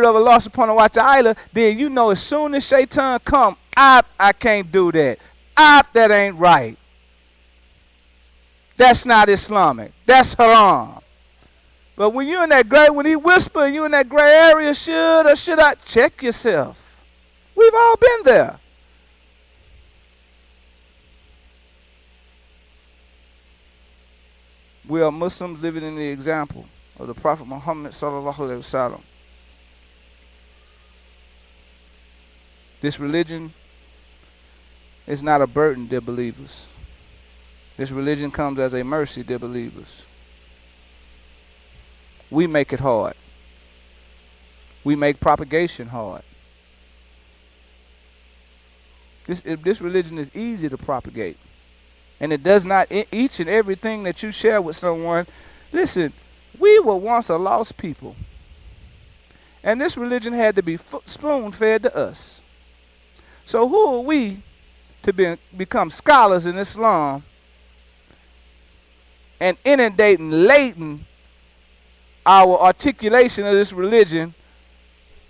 of Allah subhanahu wa ta'ala, then you know as soon as shaitan come, I can't do that. That ain't right. That's not Islamic. That's haram. But when you in that gray, when he whisper, you in that gray area, should or should I? Check yourself. We've all been there. We are Muslims living in the example of the Prophet Muhammad sallallahu alaihi wasallam. This religion is not a burden, dear believers. This religion comes as a mercy, dear believers. We make it hard. We make propagation hard. This religion is easy to propagate. And it does not, each and everything that you share with someone, listen, we were once a lost people. And this religion had to be spoon-fed to us. So who are we to become scholars in Islam and inundating, laden our articulation of this religion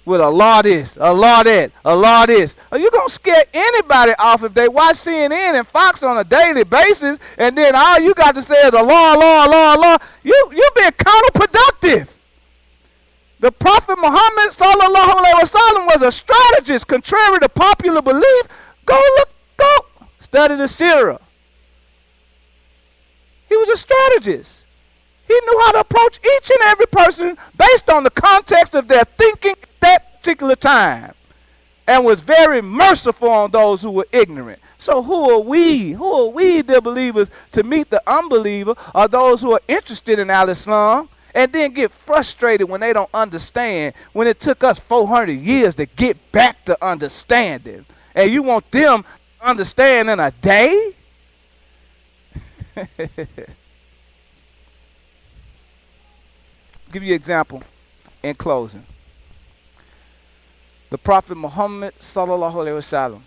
with Allah this, Allah that, Allah this? Are you going to scare anybody off if they watch CNN and Fox on a daily basis and then all you got to say is Allah, Allah, Allah, Allah? You're being counterproductive. The Prophet Muhammad sallallahu alaihi wasallam was a strategist. Contrary to popular belief, go study the seerah. He was a strategist. He knew how to approach each and every person based on the context of their thinking at that particular time, and was very merciful on those who were ignorant. So who are we? Who are we, dear believers, to meet the unbeliever or those who are interested in al-Islam and then get frustrated when they don't understand, when it took us 400 years to get back to understanding, and you want them to understand in a day? Give you an example in closing. The Prophet Muhammad sallallahu alaihi wasallam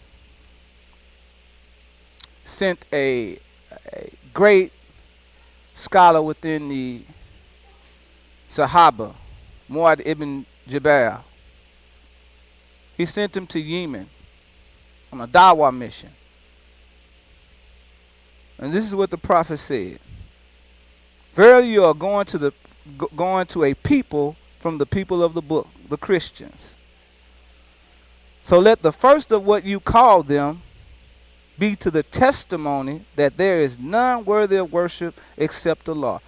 sent a great scholar within the Sahaba, Mu'adh ibn Jabal. He sent him to Yemen on a dawah mission. And this is what the Prophet said. Verily you are going to a people from the people of the book, the Christians. So let the first of what you call them be to the testimony that there is none worthy of worship except Allah.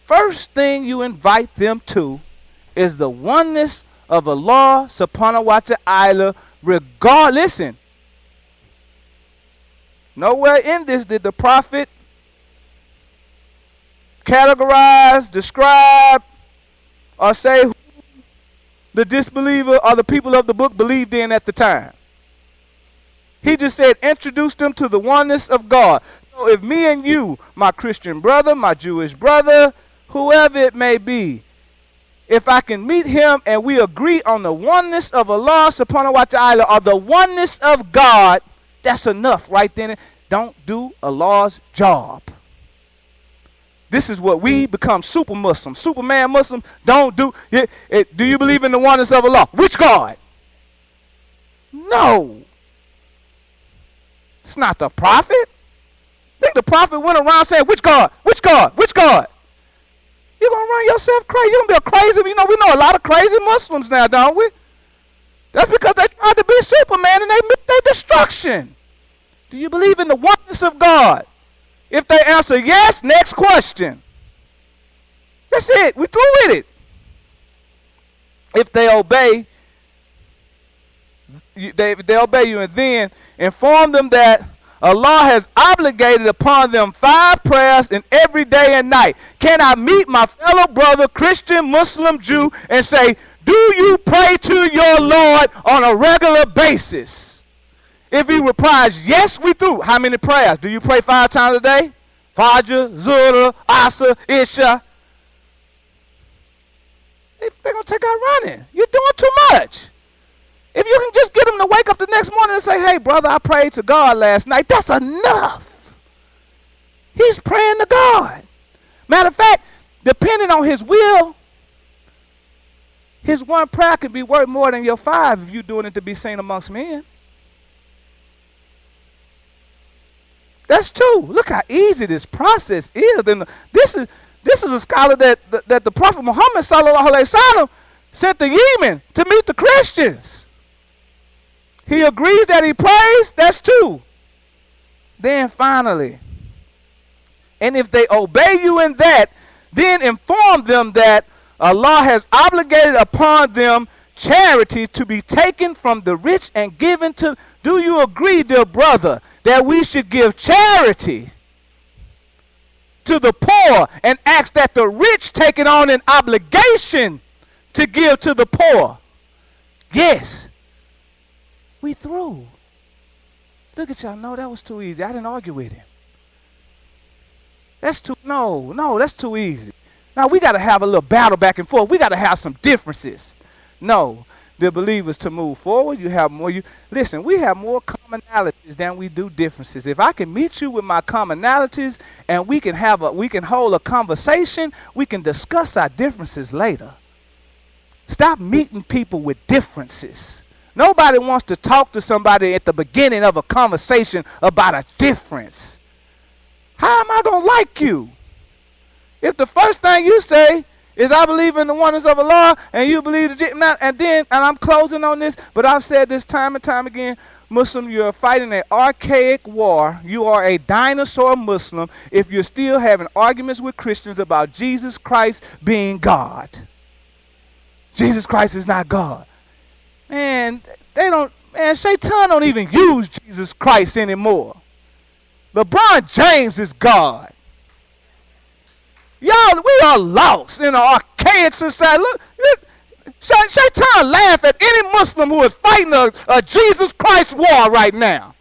First thing you invite them to is the oneness of Allah subhanahu wa ta'ala, listen, nowhere in this did the Prophet categorize, describe, or say who the disbeliever or the people of the book believed in at the time. He just said, introduce them to the oneness of God. So if me and you, my Christian brother, my Jewish brother, whoever it may be, if I can meet him and we agree on the oneness of Allah subhanahu wa ta'ala or the oneness of God, that's enough right then. Don't do Allah's job. This is what we become super Muslims, Superman Muslims. Don't do it. Do you believe in the oneness of Allah? Which God? No. It's not the Prophet. I think the Prophet went around saying, which God? Which God? Which God? You're going to run yourself crazy. You're going to be a crazy, we know a lot of crazy Muslims now, don't we? That's because they tried to be Superman and they met their destruction. Do you believe in the oneness of God? If they answer yes, next question. That's it. We're through with it. If they obey, they obey you, and then inform them that Allah has obligated upon them 5 prayers in every day and night. Can I meet my fellow brother, Christian, Muslim, Jew, and say, do you pray to your Lord on a regular basis? If he replies, yes, we do. How many prayers? Do you pray 5 times a day? Fajr, Zuhr, Asr, Isha. They're going to take out running. You're doing too much. If you can just get them to wake up the next morning and say, hey, brother, I prayed to God last night, that's enough. He's praying to God. Matter of fact, depending on his will, His one prayer could be worth more than your 5 if you're doing it to be seen amongst men. That's 2. Look how easy this process is. And this is a scholar that the Prophet Muhammad sallallahu alaihi wasallam sent to Yemen to meet the Christians. He agrees that he prays. That's 2. Then finally, and if they obey you in that, then inform them that Allah has obligated upon them charity to be taken from the rich and given to. Do you agree, dear brother, that we should give charity to the poor and ask that the rich take it on an obligation to give to the poor? Yes. We through. Look at y'all. No, that was too easy. I didn't argue with him. That's too, no, that's too easy. Now we got to have a little battle back and forth. We got to have some differences. No, the believers to move forward. You have more. Listen, we have more commonalities than we do differences. If I can meet you with my commonalities and we can hold a conversation, we can discuss our differences later. Stop meeting people with differences. Nobody wants to talk to somebody at the beginning of a conversation about a difference. How am I going to like you? If the first thing you say is I believe in the oneness of Allah and you believe and I'm closing on this, but I've said this time and time again, Muslim, you're fighting an archaic war. You are a dinosaur Muslim if you're still having arguments with Christians about Jesus Christ being God. Jesus Christ is not God. Man, Shaitan don't even use Jesus Christ anymore. LeBron James is God. Y'all, we are lost in an archaic society. Look, Shaitan laugh at any Muslim who is fighting a Jesus Christ war right now.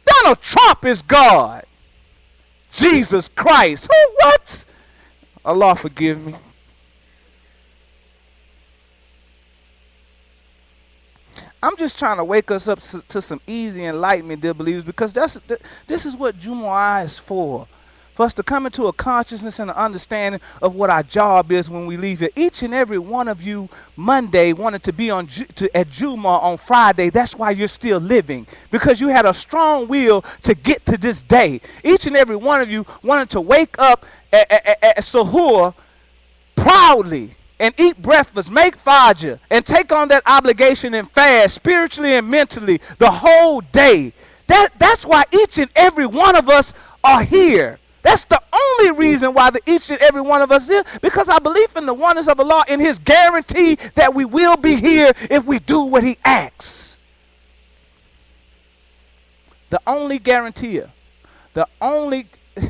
Donald Trump is God. Jesus Christ. Who, what? Allah forgive me. I'm just trying to wake us up to some easy enlightenment, dear believers, because this is what Jummah is for us to come into a consciousness and an understanding of what our job is when we leave here. Each and every one of you Monday wanted to be at Jummah on Friday. That's why you're still living, because you had a strong will to get to this day. Each and every one of you wanted to wake up at Suhoor proudly and eat breakfast, make fajr, and take on that obligation and fast spiritually and mentally the whole day. That's why each and every one of us are here. That's the only reason why each and every one of us is here, because our belief in the oneness of Allah and His guarantee that we will be here if we do what He asks. The only guarantee,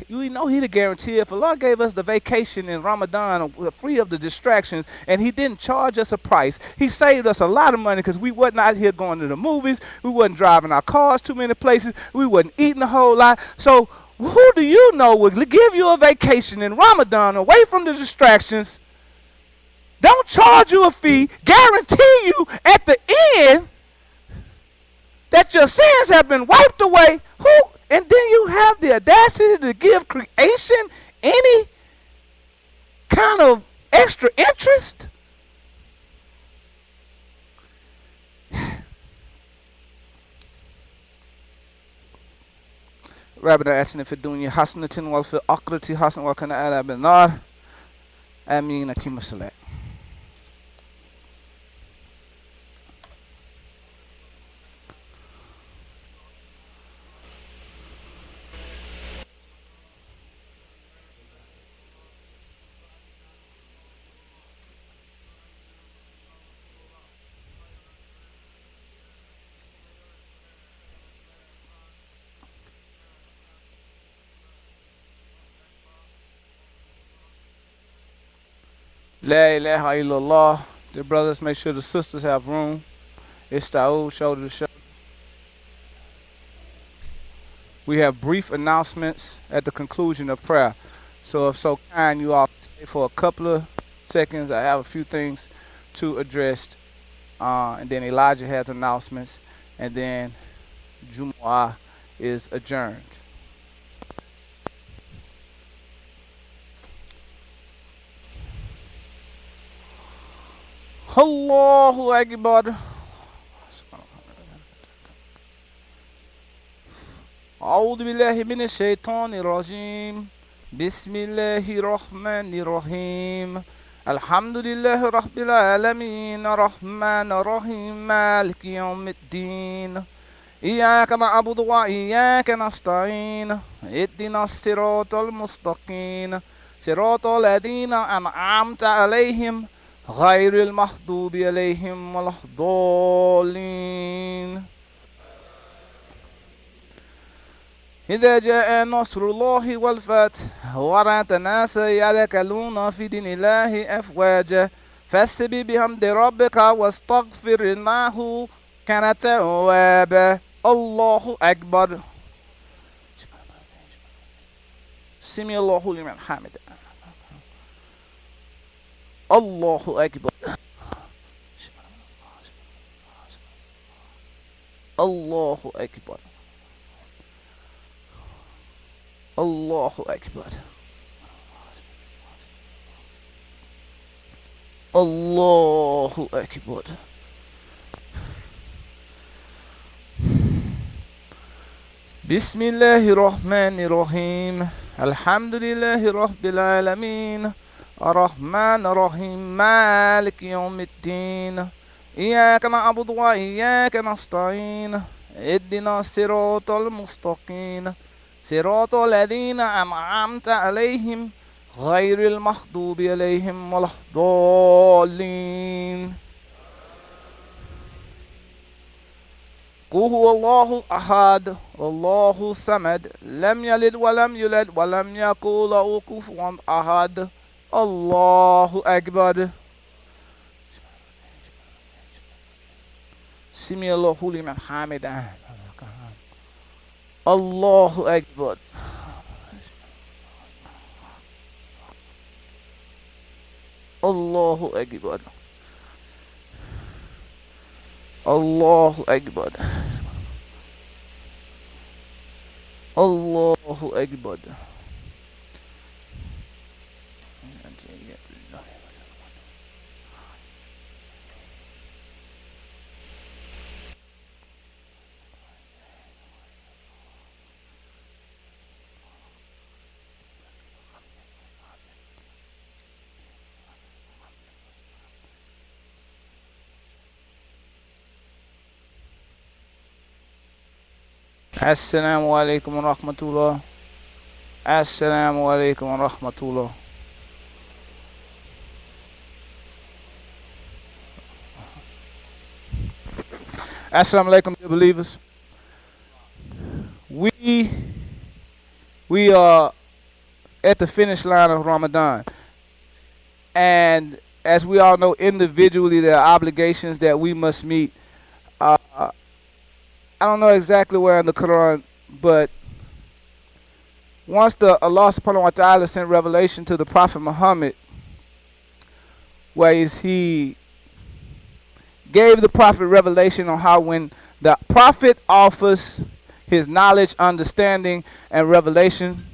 you know He the guarantee. If Allah gave us the vacation in Ramadan free of the distractions and He didn't charge us a price, He saved us a lot of money, because we wasn't out here going to the movies, we wasn't driving our cars too many places, we wasn't eating a whole lot. So who do you know would give you a vacation in Ramadan away from the distractions, don't charge you a fee, guarantee you at the end that your sins have been wiped away? Who? And then you have the audacity to give creation any kind of extra interest? ربنا آتنا في الدنيا حسنة وفي الآخرة حسنة وقنا عذاب النار آمين. أقيموا الصلاة. La ilaha illallah. Dear brothers, make sure the sisters have room. Ista'u, shoulder to shoulder. We have brief announcements at the conclusion of prayer. So if so kind, you all stay for a couple of seconds. I have a few things to address. And then Elijah has announcements. And then Jummah is adjourned. Allahu Akbar. أعوذ بالله من الشيطان الرجيم. بسم الله الرحمن الرحيم. الحمد لله رب العالمين الرحمن الرحيم مالك يوم الدين. إياك نعبد وإياك نستعين. اهدنا الصراط المستقيم صراط الذين أنعمت عليهم غير المغضوب عليهم ولا الضالين. إذا جاء نصر الله والفتح ورأيت الناس يدخلون في دين الله أفواجا فسبح بحمد ربك واستغفر إنه كان توابا. الله أكبر. سمع الله لمن حمده. الله أكبر. الله أكبر. الله أكبر. الله أكبر. بسم الله الرحمن الرحيم. الحمد لله رب العالمين الرحمن الرحيم مالك يوم الدين. إياك نعبد وإياك نستعين. اهدنا الصراط المستقيم صراط الذين أنعمت عليهم غير المغضوب عليهم ولا الضالين. قل هو الله أحد الله الصمد لم يلد ولم يولد ولم يكن له كفوا أحد. الله أكبر. سمع الله لمن حمده. الله أكبر. الله أكبر. الله أكبر. الله أكبر. السلام عليكم ورحمة الله. السلام عليكم ورحمة الله. Assalamu alaikum, dear believers. We are at the finish line of Ramadan. And as we all know, individually there are obligations that we must meet. I don't know exactly where in the Quran, but once Allah subhanahu wa ta'ala sent revelation to the Prophet Muhammad, where he gave the Prophet revelation on how when the Prophet offers his knowledge, understanding, and revelation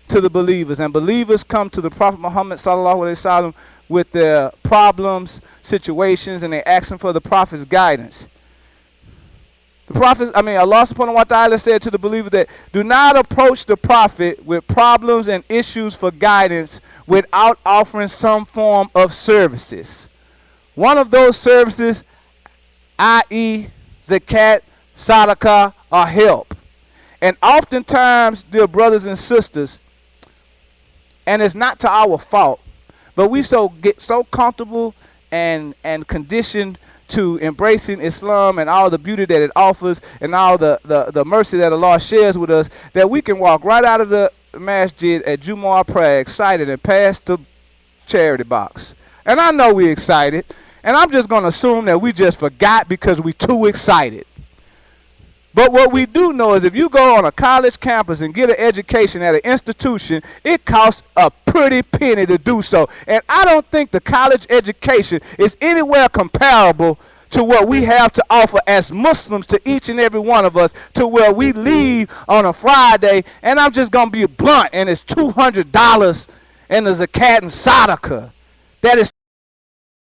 to the believers, and believers come to the Prophet Muhammad sallallahu alaihi wasallam with their problems, situations, and they ask him for the Prophet's guidance. Allah subhanahu wa ta'ala said to the believer that do not approach the Prophet with problems and issues for guidance without offering some form of services. One of those services, i.e. zakat, sadaqah, or help. And oftentimes, dear brothers and sisters, and it's not to our fault, but we get so comfortable and conditioned to embracing Islam and all the beauty that it offers and all the mercy that Allah shares with us, that we can walk right out of the masjid at Jummah prayer excited and pass the charity box. And I know we're excited, and I'm just going to assume that we just forgot because we're too excited. But what we do know is if you go on a college campus and get an education at an institution, it costs a pretty penny to do so. And I don't think the college education is anywhere comparable to what we have to offer as Muslims to each and every one of us, to where we leave on a Friday, and I'm just going to be blunt, and it's $200 in the zakat and sadaqah. That is